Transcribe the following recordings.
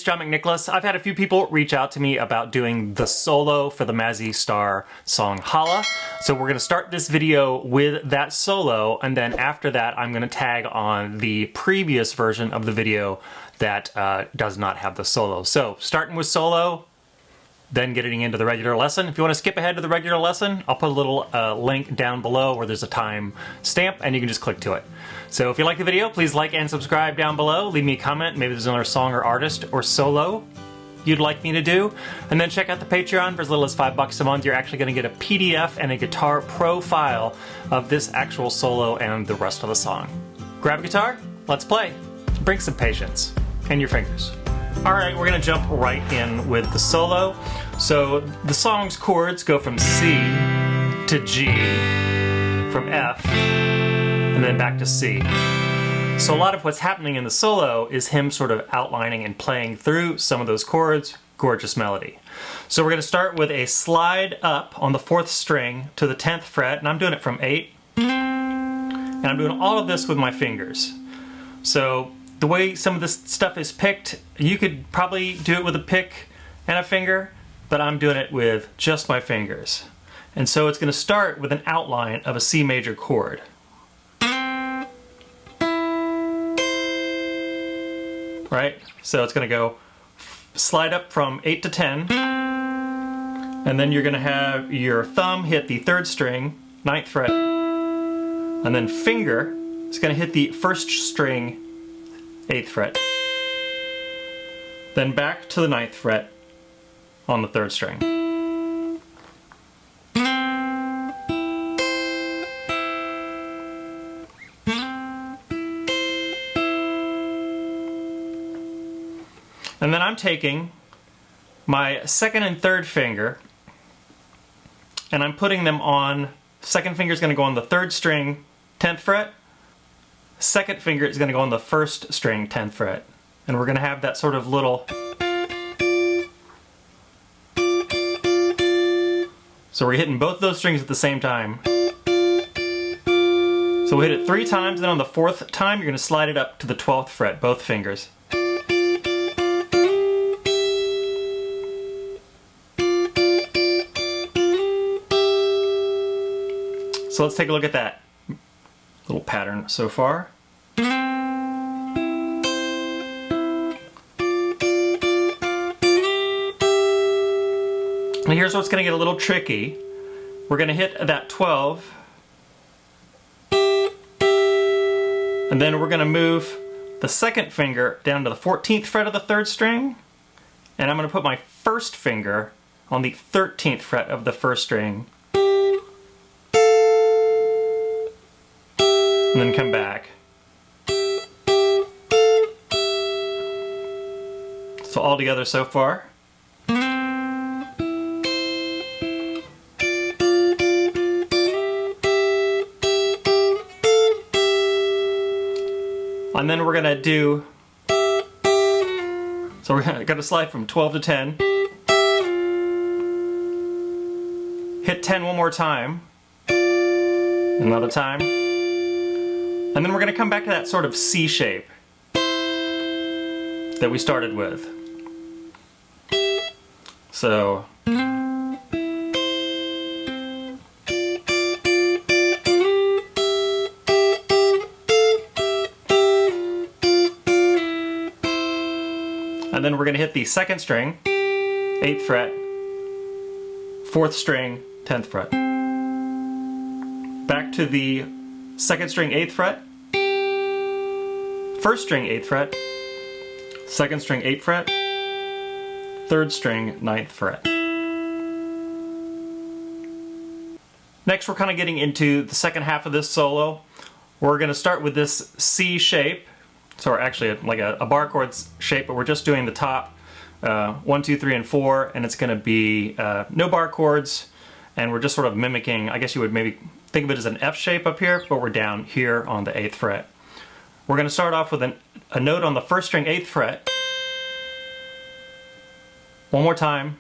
Strumming Nicholas. I've had a few people reach out to me about doing the solo for the Mazzy Star song Halah. So we're going to start this video with that solo, and then after that I'm going to tag on the previous version of the video that does not have the solo. So starting with solo, then getting into the regular lesson. If you want to skip ahead to the regular lesson, I'll put a little link down below where there's a time stamp and you can just click to it. So if you like the video, please like and subscribe down below. Leave me a comment. Maybe there's another song or artist or solo you'd like me to do. And then check out the Patreon. For as little as $5 a month, you're actually going to get a PDF and a Guitar Pro file of this actual solo and the rest of the song. Grab a guitar, let's play. Bring some patience and your fingers. Alright, we're going to jump right in with the solo. So the song's chords go from C to G, from F, and then back to C. So a lot of what's happening in the solo is him sort of outlining and playing through some of those chords. Gorgeous melody. So we're going to start with a slide up on the 4th string to the 10th fret, and I'm doing it from 8. And I'm doing all of this with my fingers. So the way some of this stuff is picked, you could probably do it with a pick and a finger, but I'm doing it with just my fingers. And so it's going to start with an outline of a C major chord. Right? So it's going to go slide up from 8 to 10, and then you're going to have your thumb hit the 3rd string, 9th fret, and then finger is going to hit the 1st string, 8th fret. Then back to the 9th fret on the 3rd string. And then I'm taking my 2nd and 3rd finger and I'm putting them on, 2nd finger is going to go on the 3rd string, 10th fret. 2nd finger is going to go on the 1st string, 10th fret. And we're going to have that sort of little... So we're hitting both those strings at the same time. So we hit it 3 times, then on the 4th time you're going to slide it up to the 12th fret, both fingers. So let's take a look at that little pattern so far. And here's what's going to get a little tricky. We're going to hit that 12, and then we're going to move the 2nd finger down to the 14th fret of the 3rd string, and I'm going to put my 1st finger on the 13th fret of the 1st string, and then come back. So all together so far. And then we're going to do, so we're going to slide from 12 to 10, hit 10 one more time, another time, and then we're going to come back to that sort of C shape that we started with. So and then we're going to hit the 2nd string, 8th fret, 4th string, 10th fret. Back to the 2nd string, 8th fret, 1st string, 8th fret, 2nd string, 8th fret, 3rd string, 9th fret. Next we're kind of getting into the second half of this solo. We're going to start with this C shape. So we're actually like a bar chords shape, but we're just doing the top 1, 2, 3, and 4, and it's going to be no bar chords, and we're just sort of mimicking, I guess you would maybe think of it as an F shape up here, but we're down here on the 8th fret. We're going to start off with a note on the 1st string, 8th fret. One more time.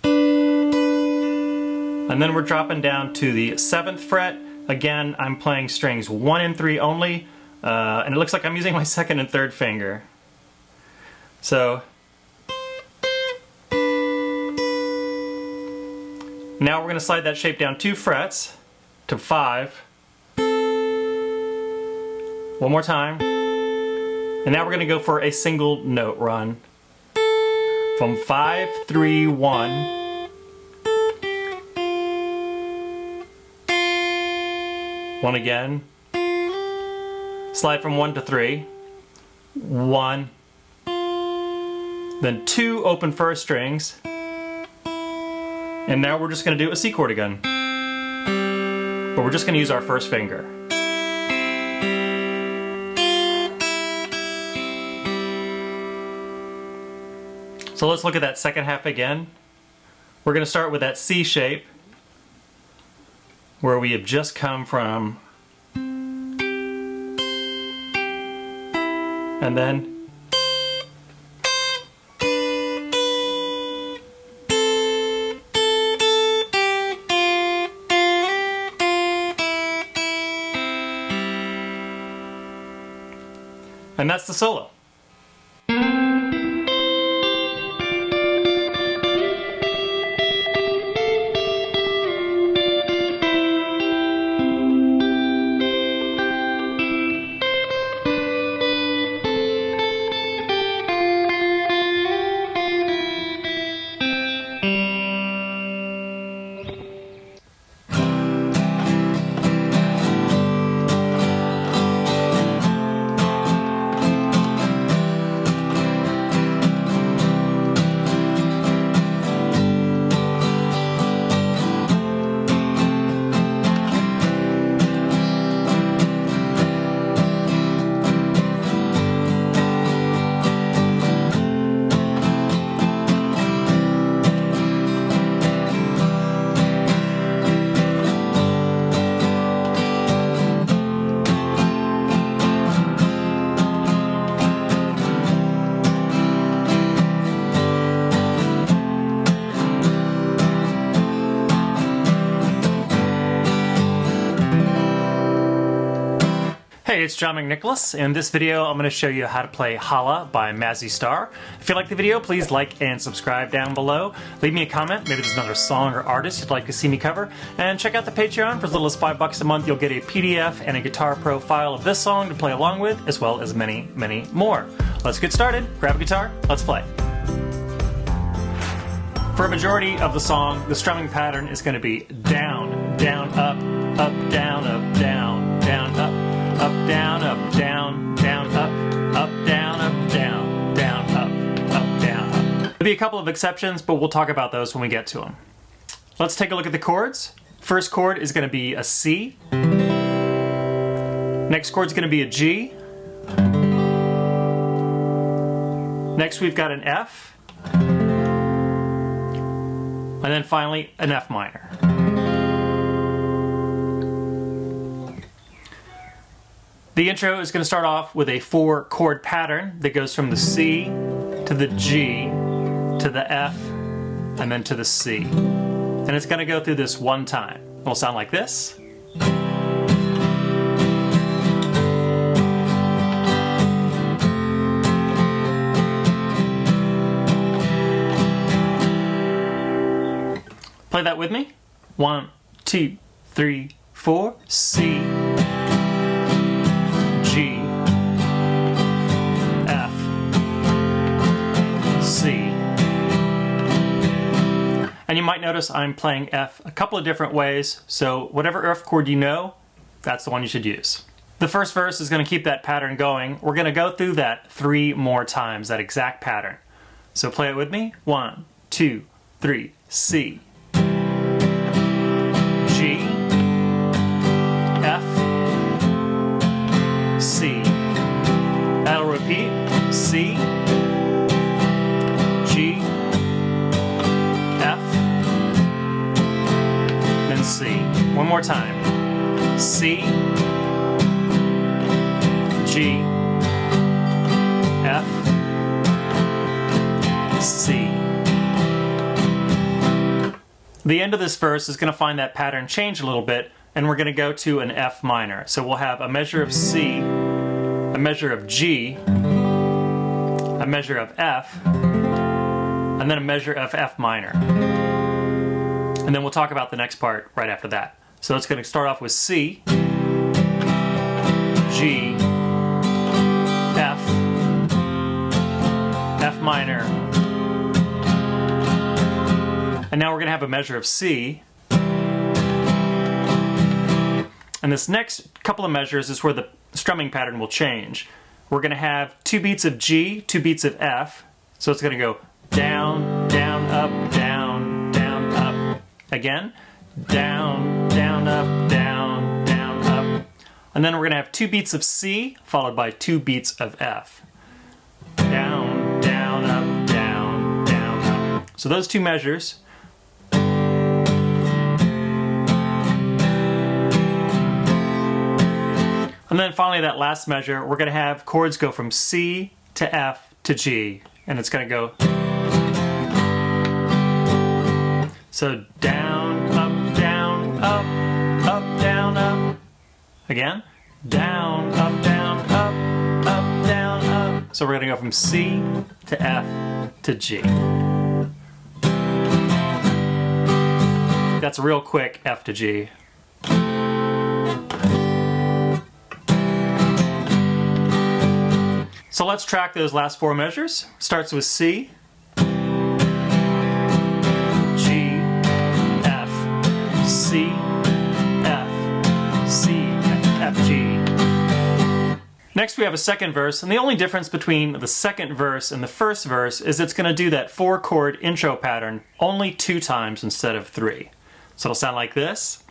And then we're dropping down to the 7th fret. Again, I'm playing strings 1 and 3 only, and it looks like I'm using my 2nd and 3rd finger. So now we're going to slide that shape down 2 frets to 5. One more time. And now we're going to go for a single note run from 5, 3, 1. One again. Slide from 1 to 3. 1. Then 2 open first strings. And now we're just going to do a C chord again. But we're just going to use our first finger. So let's look at that second half again. We're going to start with that C shape where we have just come from. And then and that's the solo. Hey, it's John McNicholas. In this video, I'm going to show you how to play Halah by Mazzy Star. If you like the video, please like and subscribe down below. Leave me a comment. Maybe there's another song or artist you'd like to see me cover. And check out the Patreon. For as little as $5 a month, you'll get a PDF and a Guitar Pro file of this song to play along with, as well as many, many more. Let's get started. Grab a guitar. Let's play. For a majority of the song, the strumming pattern is going to be down, down, up, down, down, up. Up, down, down, up, down, down, up, down, up. There'll be a couple of exceptions, but we'll talk about those when we get to them. Let's take a look at the chords. First chord is going to be a C. Next chord is going to be a G. Next we've got an F. And then finally an F minor. The intro is going to start off with a 4-chord pattern that goes from the C to the G to the F and then to the C. And it's going to go through this one time. It'll sound like this. Play that with me. 1, 2, 3, 4, C. G, F, C. And you might notice I'm playing F a couple of different ways, so whatever F chord you know, that's the one you should use. The first verse is going to keep that pattern going. We're going to go through that 3 more times, that exact pattern. So play it with me. 1, 2, 3, C. G, F, C. That'll repeat. C, G, F, then C. One more time. C, G, F, C. The end of this verse is going to find that pattern change a little bit, and we're going to go to an F minor. So we'll have a measure of C, a measure of G, a measure of F, and then a measure of F minor. And then we'll talk about the next part right after that. So it's going to start off with C, G, F, F minor, and now we're going to have a measure of C. And this next couple of measures is where the strumming pattern will change. We're going to have 2 beats of G, 2 beats of F. So it's going to go down, down, up, down, down, up. Again, down, down, up, down, down, up. And then we're going to have 2 beats of C followed by 2 beats of F. Down, down, up, down, down, up. So those 2 measures. And then finally that last measure, we're going to have chords go from C to F to G. And it's going to go. So down, up, down, up, up, down, up. Again. Down, up, down, up, up, down, up. So we're going to go from C to F to G. That's a real quick F to G. So let's track those last 4 measures. Starts with C, G, F, C, F, C, F, G. Next we have a second verse, and the only difference between the second verse and the first verse is it's going to do that 4-chord intro pattern only 2 times instead of 3. So it'll sound like this.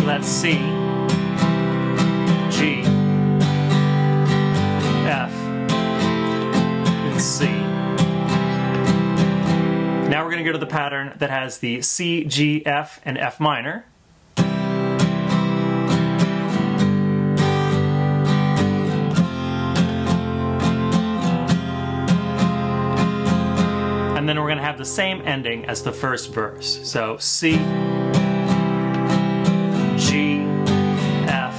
That's C, G, F, and C. Now we're going to go to the pattern that has the C, G, F, and F minor. And then we're going to have the same ending as the first verse. So C, G, F,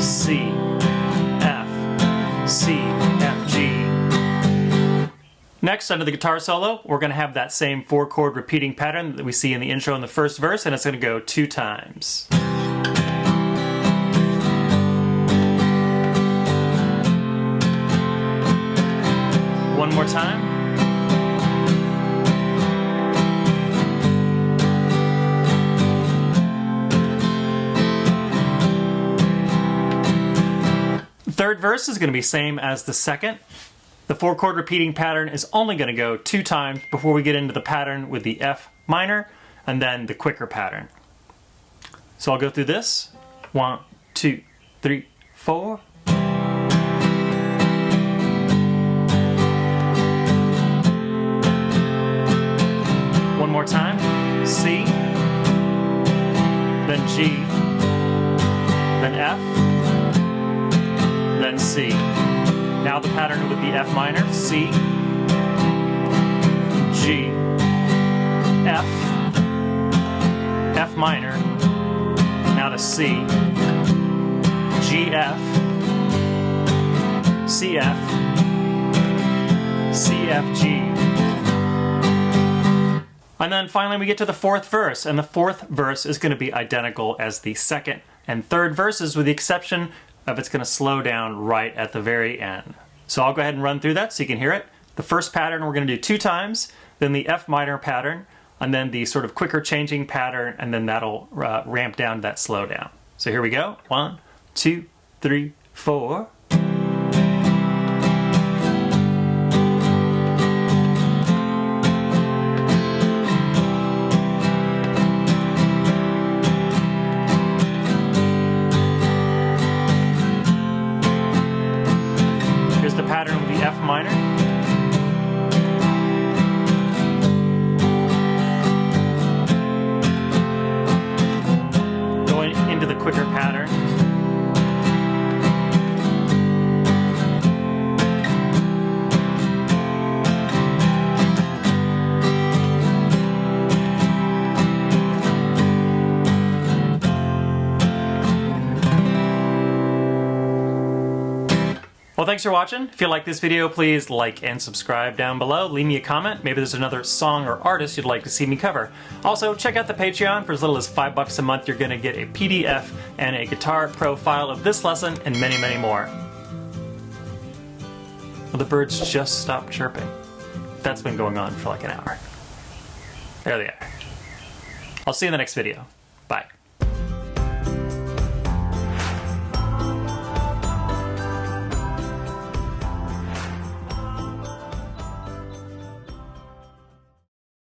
C, F, C, F, G. Next, under the guitar solo, we're going to have that same 4-chord repeating pattern that we see in the intro in the first verse, and it's going to go 2 times. One more time. Third verse is going to be same as the second. The 4-chord repeating pattern is only going to go 2 times before we get into the pattern with the F minor and then the quicker pattern. So I'll go through this. 1, 2, 3, 4. One more time. C, then G, then F, then C. Now the pattern with the F minor, C, G, F, F minor, now to C, G, F, C, F, C, F, G. And then finally we get to the 4th verse, and the 4th verse is going to be identical as the second and third verses with the exception of it's going to slow down right at the very end. So I'll go ahead and run through that so you can hear it. The first pattern we're going to do 2 times, then the F minor pattern, and then the sort of quicker changing pattern, and then that'll ramp down that slowdown. So here we go. 1, 2, 3, 4. Here's the pattern with the F minor. Going into the quicker pattern. Well, thanks for watching. If you like this video, please like and subscribe down below. Leave me a comment. Maybe there's another song or artist you'd like to see me cover. Also, check out the Patreon. For as little as $5 a month, you're going to get a PDF and a Guitar Pro file of this lesson and many, many more. Well, the birds just stopped chirping. That's been going on for like an hour. There they are. I'll see you in the next video.